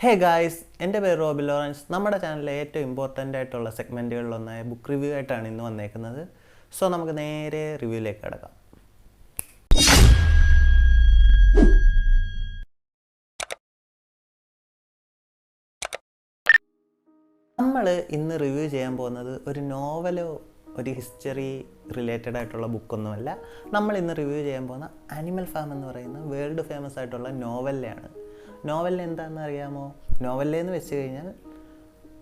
Hey guys, എൻ്റെ പേര് Robbie Lawrence. നമ്മുടെ ചാനലിലെ ഏറ്റവും ഇമ്പോർട്ടൻ്റ് ആയിട്ടുള്ള സെഗ്മെൻറ്റുകളിലൊന്നായ ബുക്ക് റിവ്യൂ ആയിട്ടാണ് ഇന്ന് വന്നേക്കുന്നത്. സോ നമുക്ക് നേരെ റിവ്യൂയിലേക്ക് കിടക്കാം. നമ്മൾ ഇന്ന് റിവ്യൂ ചെയ്യാൻ പോകുന്നത് ഒരു നോവലോ ഒരു ഹിസ്റ്ററി റിലേറ്റഡ് ആയിട്ടുള്ള ബുക്കൊന്നുമല്ല. നമ്മൾ ഇന്ന് റിവ്യൂ ചെയ്യാൻ പോകുന്ന ആനിമൽ ഫാം എന്ന് പറയുന്ന വേൾഡ് ഫേമസ് ആയിട്ടുള്ള നോവലിനെയാണ്. നോവലിന് എന്താണെന്ന് അറിയാമോ? നോവലിലെന്ന് വെച്ച് കഴിഞ്ഞാൽ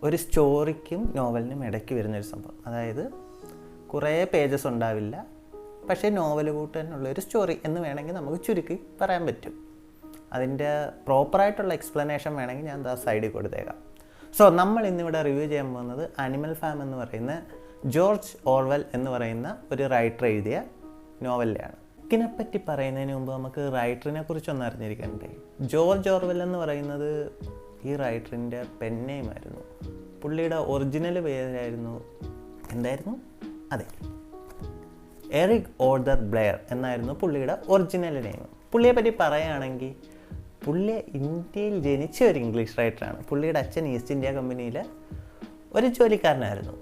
ഒരു സ്റ്റോറിക്കും നോവലിനും ഇടയ്ക്ക് വരുന്നൊരു സംഭവം. അതായത് കുറേ പേജസ് ഉണ്ടാവില്ല, പക്ഷേ നോവൽ കൂട്ട് തന്നെയുള്ളൊരു സ്റ്റോറി എന്ന് വേണമെങ്കിൽ നമുക്ക് ചുരുക്കി പറയാൻ പറ്റും. അതിൻ്റെ പ്രോപ്പറായിട്ടുള്ള എക്സ്പ്ലനേഷൻ വേണമെങ്കിൽ ഞാൻ സൈഡിൽ കൊടുത്തേക്കാം. സോ നമ്മൾ ഇന്നിവിടെ റിവ്യൂ ചെയ്യാൻ പോകുന്നത് ആനിമൽ ഫാം എന്ന് പറയുന്ന ജോർജ് ഓർവെൽ എന്ന് പറയുന്ന ഒരു റൈറ്റർ എഴുതിയ നോവലിലാണ്. ഇതിനെപ്പറ്റി പറയുന്നതിന് മുമ്പ് നമുക്ക് റൈറ്ററിനെ കുറിച്ചൊന്ന് അറിഞ്ഞിരിക്കണ്ടേ. ജോർജ് ഓർവെൽ എന്ന് പറയുന്നത് ഈ റൈറ്ററിൻ്റെ പെൻ നെയിമായിരുന്നു. പുള്ളിയുടെ ഒറിജിനൽ പേരായിരുന്നു എറിക് ഓർദർ ബ്ലെയർ എന്നായിരുന്നു പുള്ളിയുടെ ഒറിജിനൽ നെയിം. പുള്ളിയെ പറ്റി പറയുകയാണെങ്കിൽ പുള്ളി ഇന്ത്യയിൽ ജനിച്ച ഒരു ഇംഗ്ലീഷ് റൈറ്ററാണ്. പുള്ളിയുടെ അച്ഛൻ ഈസ്റ്റ് ഇന്ത്യ കമ്പനിയിലെ ഒരു ജോലിക്കാരനായിരുന്നു.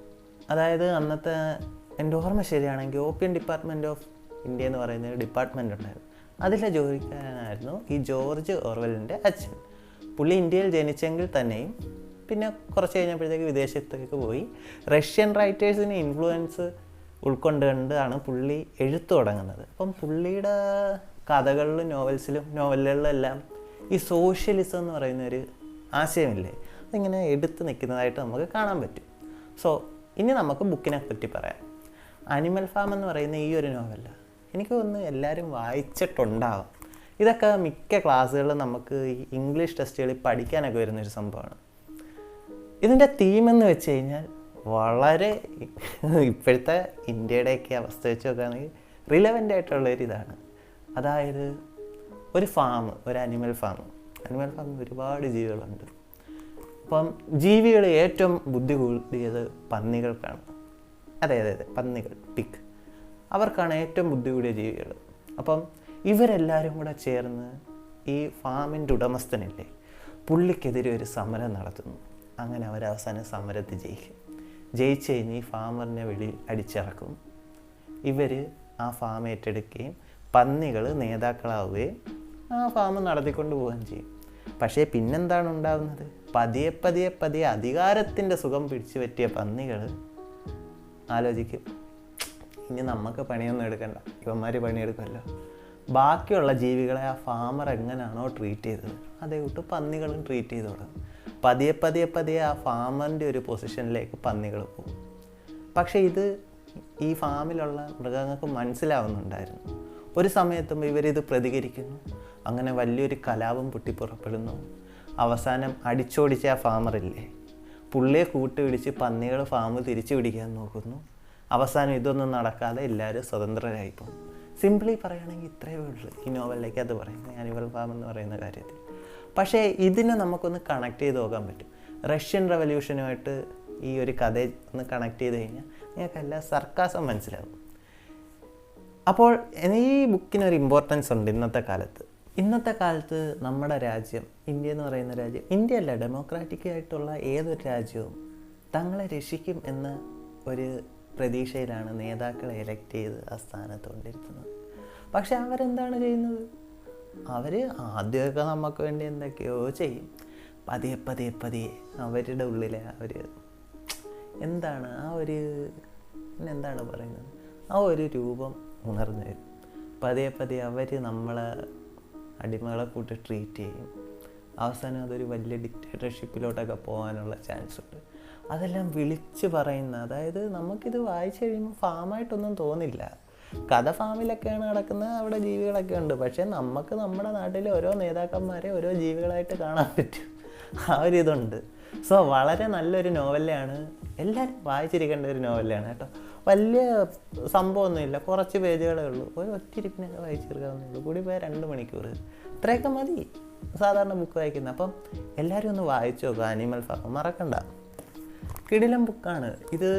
അതായത് അന്നത്തെ എൻ്റെ ഓർമ്മ ശരിയാണെങ്കിൽ ഓപ്പിയം ഡിപ്പാർട്ട്മെൻറ്റ് ഓഫ് ഇന്ത്യ എന്ന് പറയുന്ന ഒരു ഡിപ്പാർട്ട്മെൻ്റ് ഉണ്ടായിരുന്നു. അതിലെ ജോലിക്കാരനായിരുന്നു ഈ ജോർജ് ഓർവെലിൻ്റെ അച്ഛൻ. പുള്ളി ഇന്ത്യയിൽ ജനിച്ചെങ്കിൽ തന്നെയും പിന്നെ കുറച്ച് കഴിഞ്ഞപ്പോഴത്തേക്ക് വിദേശത്തേക്ക് പോയി റഷ്യൻ റൈറ്റേഴ്സിന് ഇൻഫ്ലുവൻസ് ഉൾക്കൊണ്ടുകൊണ്ടാണ് പുള്ളി എഴുത്ത് തുടങ്ങുന്നത്. അപ്പം പുള്ളിയുടെ കഥകളിലും നോവലുകളിലും എല്ലാം ഈ സോഷ്യലിസം എന്ന് പറയുന്നൊരു ആശയമില്ലേ, അതിങ്ങനെ എടുത്ത് നിൽക്കുന്നതായിട്ട് നമുക്ക് കാണാൻ പറ്റും. സോ ഇനി നമുക്ക് ബുക്കിനെ പറ്റി പറയാം. ആനിമൽ ഫാം എന്ന് പറയുന്ന ഈ ഒരു നോവല എനിക്ക് തോന്നുന്നു എല്ലാവരും വായിച്ചിട്ടുണ്ടാകും. ഇതൊക്കെ മിക്ക ക്ലാസ്സുകളിലും നമുക്ക് ഈ ഇംഗ്ലീഷ് ടെസ്റ്റുകളിൽ പഠിക്കാനൊക്കെ വരുന്നൊരു സംഭവമാണ്. ഇതിൻ്റെ തീമെന്ന് വെച്ച് കഴിഞ്ഞാൽ വളരെ ഇപ്പോഴത്തെ ഇന്ത്യയുടെയൊക്കെ അവസ്ഥ വെച്ച് നോക്കുകയാണെങ്കിൽ റിലവൻ്റ് ആയിട്ടുള്ളൊരിതാണ്. അതായത് ഒരു ഫാം, ഒരു ആനിമൽ ഫാമിൽ ഒരുപാട് ജീവികളുണ്ട്. അപ്പം ജീവികൾ ഏറ്റവും ബുദ്ധി കൂടിയത് പന്നികൾക്കാണ്. അതെ പന്നികൾ, പിഗ്, അവർക്കാണ് ഏറ്റവും ബുദ്ധി കൂടിയ ജീവികൾ. അപ്പം ഇവരെല്ലാവരും കൂടെ ചേർന്ന് ഈ ഫാമിൻ്റെ ഉടമസ്ഥനില്ലേ പുള്ളിക്കെതിരെ ഒരു സമരം നടത്തുന്നു. അങ്ങനെ അവരവസാനം സമരത്തിൽ ജയിച്ചു കഴിഞ്ഞ് ഈ ഫാമറിനെ അടിച്ചിറക്കും. ഇവർ ആ ഫാം ഏറ്റെടുക്കുകയും പന്നികൾ നേതാക്കളാവുകയും ആ ഫാം നടത്തിക്കൊണ്ട് പോവുകയും ചെയ്യും. പക്ഷേ പിന്നെന്താണ് ഉണ്ടാകുന്നത്? പതിയെ അധികാരത്തിൻ്റെ സുഖം പിടിച്ചു പറ്റിയ പന്നികൾ ആലോചിക്കും, ഇനി നമുക്ക് പണിയൊന്നും എടുക്കണ്ട, ഇവന്മാർ പണിയെടുക്കുമല്ലോ. ബാക്കിയുള്ള ജീവികളെ ആ ഫാമർ എങ്ങനെയാണോ ട്രീറ്റ് ചെയ്തത് അതേ കൂട്ട് പന്നികളും ട്രീറ്റ് ചെയ്ത് തുടങ്ങും. പതിയെ ആ ഫാമറിൻ്റെ ഒരു പൊസിഷനിലേക്ക് പന്നികൾ പോകും. പക്ഷേ ഇത് ഈ ഫാമിലുള്ള മൃഗങ്ങൾക്ക് മനസ്സിലാവുന്നുണ്ടായിരുന്നു. ഒരു സമയത്തുമ്പോൾ ഇവരിത് പ്രതികരിക്കുന്നു. അങ്ങനെ വലിയൊരു കലാപം പൊട്ടിപ്പുറപ്പെടുന്നു. അവസാനം അടിച്ചോടിച്ച ആ ഫാമറില്ലേ പുള്ളിയെ കൂട്ടുപിടിച്ച് പന്നികൾ ഫാം തിരിച്ചു പിടിക്കാൻ നോക്കുന്നു. അവസാനം ഇതൊന്നും നടക്കാതെ എല്ലാവരും സ്വതന്ത്രരായിപ്പോകും. സിംപിളി പറയുകയാണെങ്കിൽ ഇത്രയേ ഉള്ളൂ ഈ നോവലിലേക്ക് അത് പറയുന്നത്, ആനിമൽ ഫാം എന്ന് പറയുന്ന കാര്യത്തിൽ. പക്ഷേ ഇതിനെ നമുക്കൊന്ന് കണക്ട് ചെയ്ത് നോക്കാൻ പറ്റും. റഷ്യൻ റവല്യൂഷനുമായിട്ട് ഈ ഒരു കഥ ഒന്ന് കണക്ട് ചെയ്ത് കഴിഞ്ഞാൽ നിങ്ങൾക്കെല്ലാം സർക്കാസം മനസ്സിലാവും. അപ്പോൾ ഈ ബുക്കിനൊരു ഇമ്പോർട്ടൻസ് ഉണ്ട് ഇന്നത്തെ കാലത്ത് നമ്മുടെ രാജ്യം, ഇന്ത്യ എന്ന് പറയുന്ന രാജ്യം, ഇന്ത്യയല്ല, ഡെമോക്രാറ്റിക് ആയിട്ടുള്ള ഏതൊരു രാജ്യവും തങ്ങളെ രക്ഷിക്കും എന്ന ഒരു പ്രതീക്ഷയിലാണ് നേതാക്കളെ എലക്ട് ചെയ്ത് ആ സ്ഥാനത്ത് കൊണ്ടിരുത്തുന്നത്. പക്ഷെ അവരെന്താണ് ചെയ്യുന്നത്? അവർ ആദ്യമൊക്കെ നമുക്ക് വേണ്ടി എന്തൊക്കെയോ ചെയ്യും. പതിയെ അവരുടെ ഉള്ളിലെ എന്താണ് പറയുന്നത്, ആ ഒരു രൂപം ഉണർന്നു വരും. പതിയെ അവർ നമ്മളെ അടിമകളെ കൂട്ടി ട്രീറ്റ് ചെയ്യും. അവസാനം അതൊരു വലിയ ഡിക്റ്റേറ്റർഷിപ്പിലോട്ടൊക്കെ പോകാനുള്ള ചാൻസ് ഉണ്ട്. അതെല്ലാം വിളിച്ച് പറയുന്ന, അതായത് നമുക്കിത് വായിച്ചു കഴിയുമ്പോൾ ഫാമായിട്ടൊന്നും തോന്നില്ല. കഥ ഫാമിലൊക്കെയാണ് നടക്കുന്നത്, അവിടെ ജീവികളൊക്കെ ഉണ്ട്. പക്ഷേ നമുക്ക് നമ്മുടെ നാട്ടിലെ ഓരോ നേതാക്കന്മാരെ ഓരോ ജീവികളായിട്ട് കാണാൻ പറ്റും. ആ ഒരു ഇതുണ്ട്. സോ വളരെ നല്ലൊരു നോവലാണ്, എല്ലാവരും വായിച്ചിരിക്കേണ്ട ഒരു നോവലാണ് കേട്ടോ. വലിയ സംഭവമൊന്നുമില്ല, കുറച്ച് പേജുകളേ ഉള്ളൂ, ഒരു ഒറ്റിരിപ്പിനൊക്കെ വായിച്ചെടുക്കാവുന്നേ ഉള്ളൂ. കൂടി പോയാൽ 2 മണിക്കൂർ, ഇത്രയൊക്കെ മതി സാധാരണ ബുക്ക് വായിക്കുന്നത്. അപ്പം എല്ലാവരും ഒന്ന് വായിച്ചു നോക്കുക ആനിമൽ ഫാം, മറക്കണ്ട. കിടിലം ബുക്കാണ് ഇത്.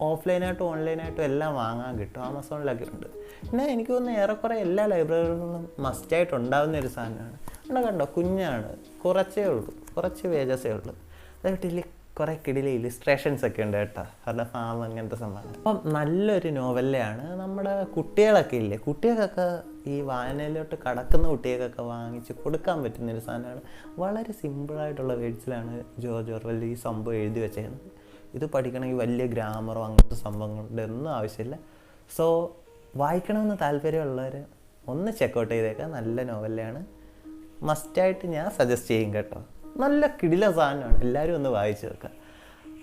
ഓഫ്ലൈനായിട്ടും ഓൺലൈനായിട്ടും എല്ലാം വാങ്ങാൻ കിട്ടും, ആമസോണിലൊക്കെ ഉണ്ട്. പിന്നെ എനിക്ക് തോന്നുന്നു ഏറെക്കുറെ എല്ലാ ലൈബ്രറികളിലും മസ്റ്റായിട്ട് ഉണ്ടാകുന്ന ഒരു സാധനമാണ്. കണ്ടോ കുഞ്ഞാണ്, കുറച്ച് പേജസേ ഉള്ളൂ. അതായിട്ട് കുറേ കിടിലെ ഇലിസ്ട്രേഷൻസ് ഒക്കെ ഉണ്ട് കേട്ടോ, അവരുടെ ഫാം അങ്ങനത്തെ സംഭവം. അപ്പം നല്ലൊരു നോവലാണ്. നമ്മുടെ കുട്ടികളൊക്കെ ഇല്ലേ, കുട്ടികൾക്കൊക്കെ ഈ വായനയിലോട്ട് കടക്കുന്ന കുട്ടികൾക്കൊക്കെ വാങ്ങിച്ച് കൊടുക്കാൻ പറ്റുന്നൊരു സാധനമാണ്. വളരെ സിമ്പിളായിട്ടുള്ള വേർഡ്സിലാണ് ജോർജ് ഓർവെൽ ഈ സംഭവം എഴുതി വെച്ചേക്കുന്നത്. ഇത് പഠിക്കണമെങ്കിൽ വലിയ ഗ്രാമറോ അങ്ങനത്തെ സംഭവങ്ങളുടെ ഒന്നും ആവശ്യമില്ല. സോ വായിക്കണമെന്ന് താല്പര്യമുള്ളവർ ഒന്ന് ചെക്കൗട്ട് ചെയ്തേക്കാം. നല്ല നോവലാണ്, മസ്റ്റായിട്ട് ഞാൻ സജസ്റ്റ് ചെയ്യും കേട്ടോ. നല്ല കിടില സാധനമാണ്, എല്ലാവരും ഒന്ന് വായിച്ചു വെക്കുക.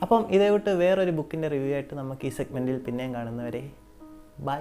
അപ്പം ഇതേ വിട്ട് വേറൊരു ബുക്കിൻ്റെ റിവ്യൂ ആയിട്ട് നമുക്ക് ഈ സെഗ്മെൻറ്റിൽ പിന്നെയും കാണുന്നവരെ ബൈ.